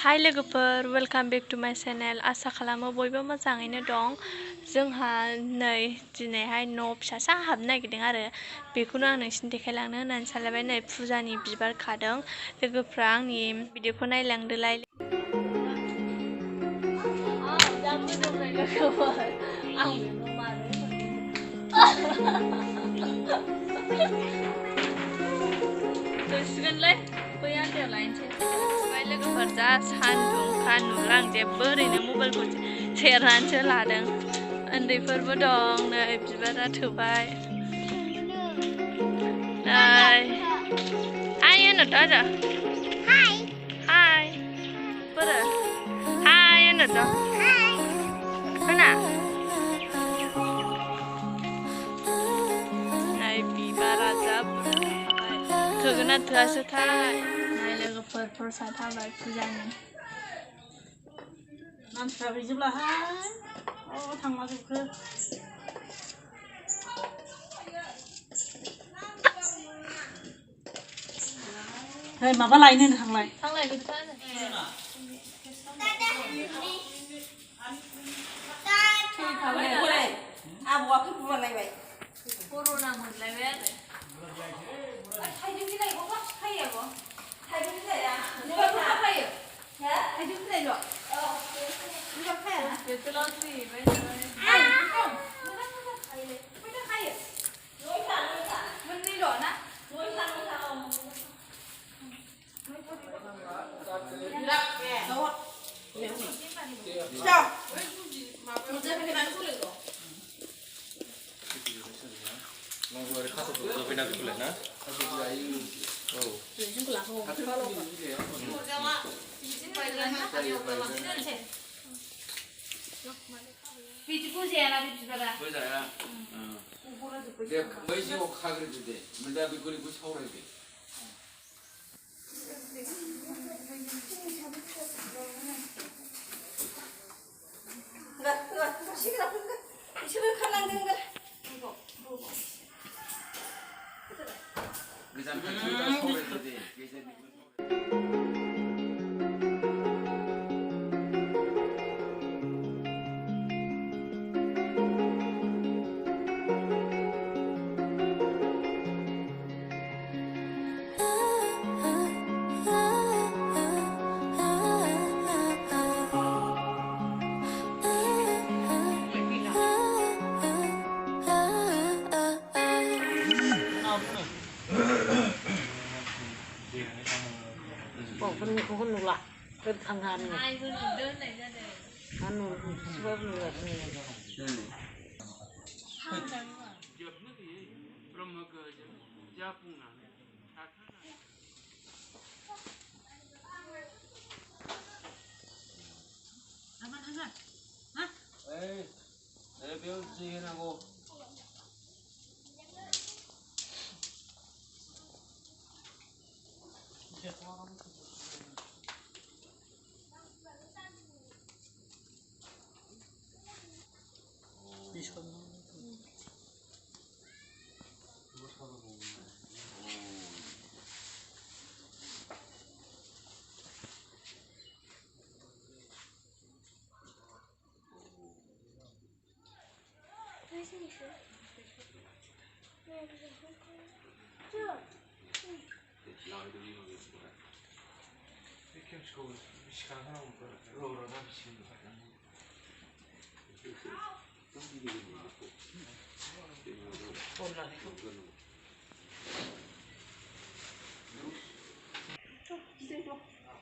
हाय लोगोफोर welcome back to माय चेनेल आसा खालामो बयबो मोजाङैनो दं। जोंहा नै दिनैहाय न' फिसासा हाबनो नागिरदों आरो बेखौनो आं नोंसिनि देखायलांनो होननानै सानलायबाय। नै फुजानि बिबार खादों लोगोफ्रा आंनि भिडिअखौ नायलांदोलाय। जा मोदोमनाय लोगोफोर आं बेखौ मानो जोबसिगोनलै बै आन्दायाव लायनोसै। ओमफ्राय लोगोफोर जा सान्दुंखा नुला आं जेबो ओरैनो मबाइलखौ सेरनानैसो लादों। उन्दैफोरबो दं नै बिबारा थोबाय नै हाय होनोथ' आरो हाय बोरो हाय होनोथ' होना नै बिबारा जा बुरजा थाबाय थोगोन ना थोआसोथाय। नै लोगोफोर प्रसाद हाबाय फुजानि मानसिफ्रा गैजोबलाहाय थांलाजोबखो। है माबा लायनो थांलाय आबौआ फैब्रुलायबाय कर'ना मोनलायबाय आरो थाइजौ बिलाइखौ खायो आब' थाइजौ बिलाइआ बिबारखौ खायो थाइजौ बिलाइल' बिबार खायाना बेखौल' थैबाय मोननैल' ना बिदिखौ जायाना बे बिबारा जाया बै जिउआव खाग्रोदो दे ओमफ्राय दा बेखौ सावरायदो। बिसोरो खारलांदों गोजान खाथियाव सावरायदो दे बेखौ नुला थांनानै दोननाय जादों ब्रह्मखौ जाफुंनानै बेयाव जि होनांगौ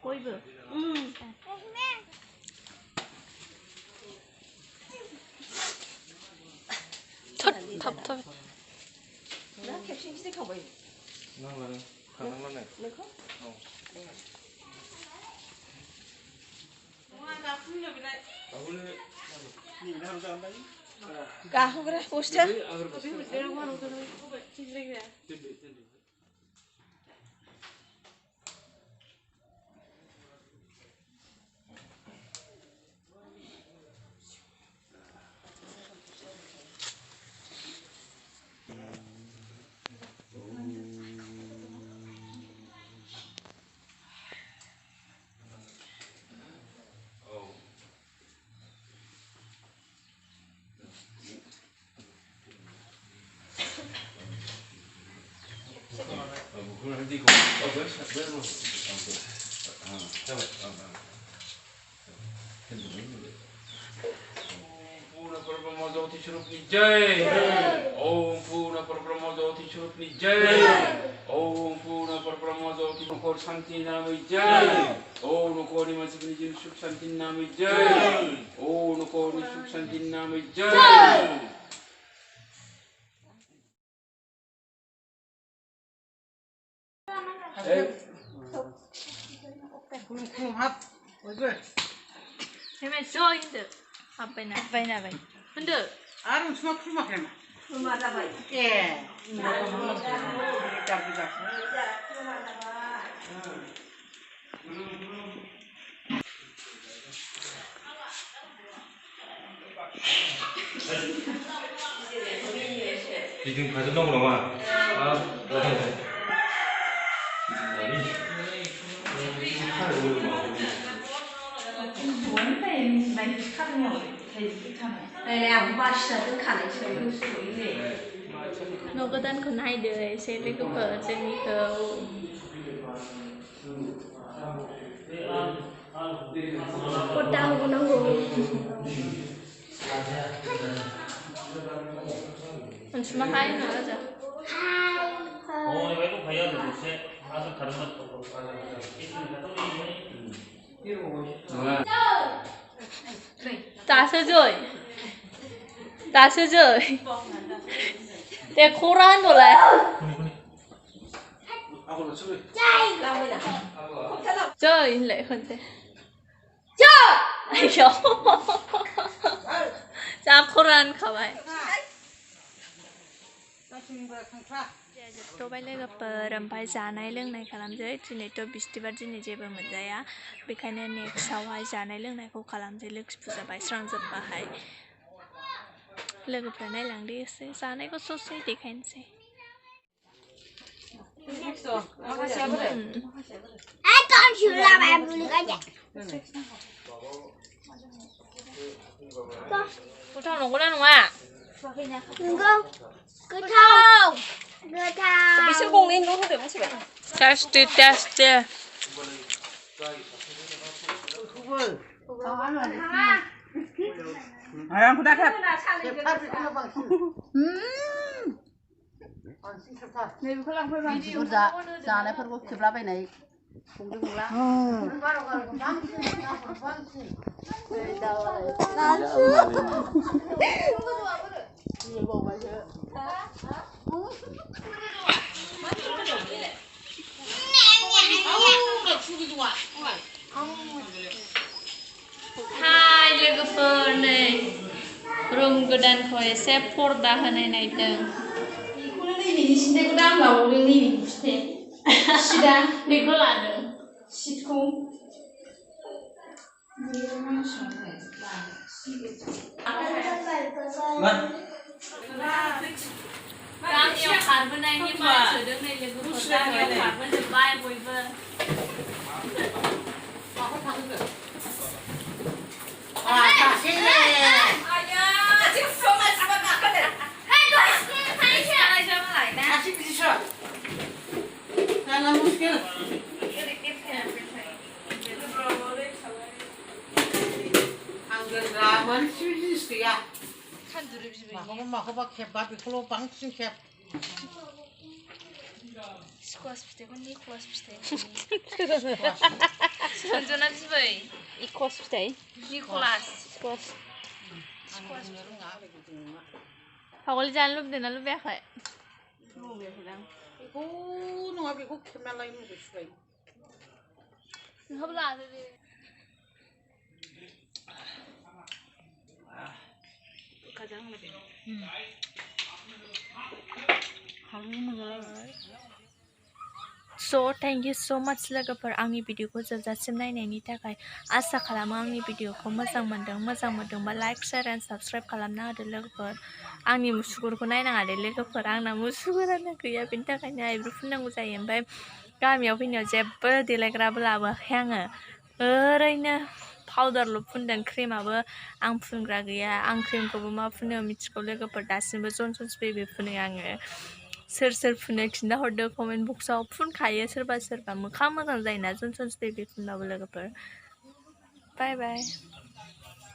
बयबो थाब खेबसे गिदिंखांबाय गाहोग्रा बस्था पूर्ण परब्रह्म ज्योति स्वरूपनी जय ओम पूर्ण परब्रह्म ज्योति स्वरूपनी जय ओम पूर्ण परब्रह्म ज्योति नखर शांति नामै जय ओम नखरनि मानसिफोरनि जिउ सुख शांति नामै जय ओम नखरनि सुख शांति नामै जय खुलुमहाब बयबो हेमे जय होनदो हाबबायना होनदो आरो नोंसोरना खुलुमाखै नामा खुलुमा जाबाय ए गाबबो जाखो 지금 가져놓은 거만 아 बासिना दोनखानायसो न' गोदानखौ नायदो एसे लोगोफोर जोंनिखौ पर्दा होनांगौ अनसुमाहाय होनो राजा 오늘 외국 가야 되는데 아주 다른 것도 다스 जय 내 코라 한도래 जय lại hơn thế 아이요 자 코란 가봐요 जोबथ'बाय लोगोफोर ओमफ्राय जानाय लोंनाय खालामसै दिनैथ' बिस्थिबार दिनै जेबो मोनजाया बेखायनो नेक्स्टआवहाय जानाय लोंनायखौ खालामसै लोखि फुजा बायस्रांजोबबाहाय लोगोफ्रा नायलांदो एसे जानायखौ ससे देखायनोसै गोथाव नंगौना नङा नंगौ गोथाव बिसोर गंनैल' होदो मिथिबाय टेस्टी आंखौ दा खेब नैबेखौ लांफै बांसिन जानायफोरखौ खेबलाबायनाय संदों नंला हाय लोगोफोर नै रुम गोदानखौ एसे पर्दा होनाय नायदों बेखौनो नैबेनि सिन्थायखौ दाम लाबावदों नैबेनि सिन्थाय सिदा बेखौ लादों सिटखौ गामियाव खारबोनायनि मानसोदों नै लोगोफोर गामियाव खारबोजोब्बाय बयबो माखौबा खेबबा बेखौल' बांसिन खेब स्कुवास फिथाइखौ निक'लास फिथाइ सन्जना बिबै इकस फिथाइ निक'लास फागलि जानो लुबैदों ना लुबैयाखै बेखौ नङा बेखौ खेबना लायो लुबैसिबाय नोंहाबो लादो दे So thank you so much लोगोफोर आंनि भिडिअखौ जोबजासिम नायनायनि थाखाय आसा खालामो आंनि भिडिअखौ मोजां मोनदोंबा लाइक शेयार एन्ड साबस्क्राइब खालामना होदो लोगोफोर आंनि मुसुगुरखौ नायनाङा दे लोगोफोर आंना मुसुगुरानो गैया बेनि थाखायनो आइब्र' फुननांगौ जायो ओमफ्राय गामियाव फैनायाव जेबो देलायग्राबो लाबोआखै आङो ओरैनो पाउडारल' फुनदों क्रिमाबो आं फुनग्रा गैया आं क्रिमखौबो मा फुनो मिथिगौ लोगोफोर दासिमबो जनसन्स बेबि फुनो आङो सोर सोर फुनो खिन्थाहरदो कमेन्ट बक्सआव फुनखायो सोरबा सोरबा मोखां मोजां जायोना जनसन्स बेबि फुनबाबो लोगोफोर बाय बाय